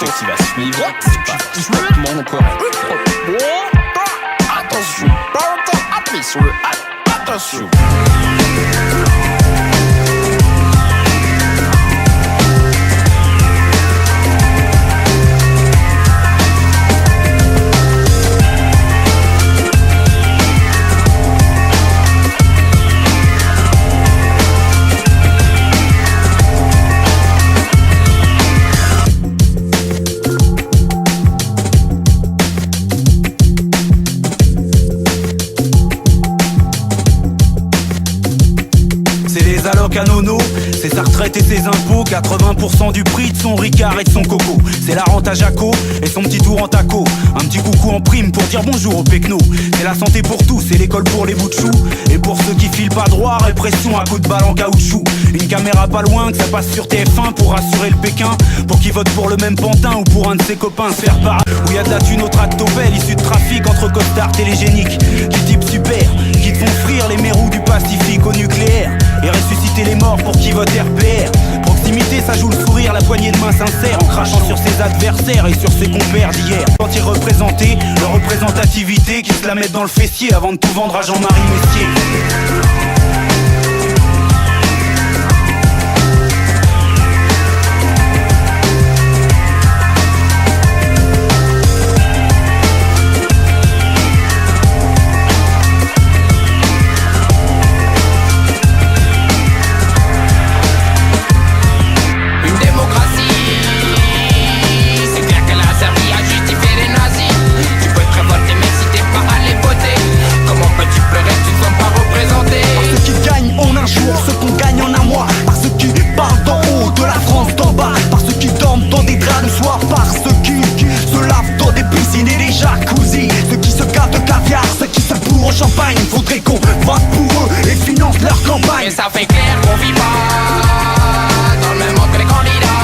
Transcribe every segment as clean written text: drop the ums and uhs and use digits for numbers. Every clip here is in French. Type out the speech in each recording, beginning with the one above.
sauce il va suivre. C'est pas complètement correct. Attention, appuie sur le attention. À Nono, c'est sa retraite et ses impôts. 80% du prix de son Ricard et de son coco. C'est la rente à Jaco et son petit tour en taco. Un petit coucou en prime pour dire bonjour au pecno. C'est la santé pour tous, c'est l'école pour les bouts de chou. Et pour ceux qui filent pas droit, répression à coups de balle en caoutchouc. Une caméra pas loin, que ça passe sur TF1 pour rassurer le Pékin. Pour qu'ils votent pour le même pantin ou pour un de ses copains. Se faire part où y a de la thune au tractopelle, issue de trafic entre costards télégéniques. Qui type super, qui te font frire les mérous du Pacifique au nucléaire. Et ressusciter les morts pour qui vote RPR. Proximité, ça joue le sourire, la poignée de main sincère. En crachant sur ses adversaires et sur ses compères d'hier. Quand ils représentaient leur représentativité, qui se la mettent dans le fessier avant de tout vendre à Jean-Marie Messier. Ceux qu'on gagne en un mois, par ceux qui parlent d'en haut de la France d'en bas, par ceux qui dorment dans des draps le soir, par ceux qui se lavent dans des piscines et des jacuzzis, ceux qui se gâtent de caviar, ceux qui se bourrent au champagne. Faudrait qu'on vote pour eux et finance leur campagne. Et ça fait clair qu'on vit pas dans le même monde que les candidats.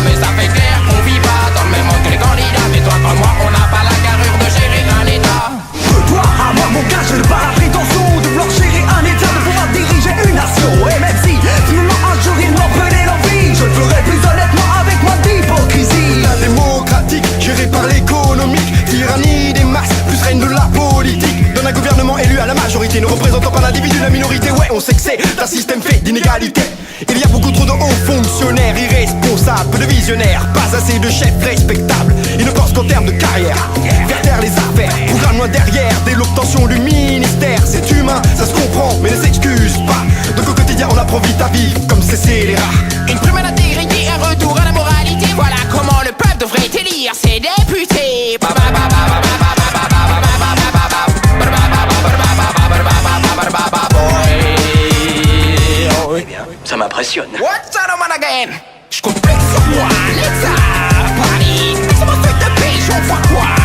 Mais ça fait clair qu'on vit pas dans le même monde que les candidats. Mais toi comme moi on n'a pas la carrure de gérer un état. De toi à moi mon gars, je n'ai pas la prétention de vouloir gérer un état, de pouvoir diriger une nation. Et même si finalement un jour il m'en prenait l'envie, je le ferai plus honnêtement avec moins d'hypocrisie. La démocratique, gérée par l'économique, tyrannie des masses, plus règne de la politique. Dans un gouvernement élu à la majorité, ne représentant pas l'individu, la minorité. Ouais, on sait que c'est un système fait d'inégalités. Il y a beaucoup trop de hauts fonctionnaires irresponsables, peu de visionnaires, pas assez de chefs respectables. Ils ne pensent qu'en termes de carrière, faire taire les affaires, programme loin derrière, dès l'obtention du ministère. C'est humain, ça se comprend, mais ne s'excuse pas. Donc au quotidien on apprend vite à vivre comme ces scélérats. Une prime à l'intégrité, un retour à la moralité. Voilà comment le peuple devrait élire ses députés. Eh bien, ça m'impressionne. What's that on again? J'complexe sur moi, Alexa, Paris. Ça m'a fait de paix, j'en vois quoi?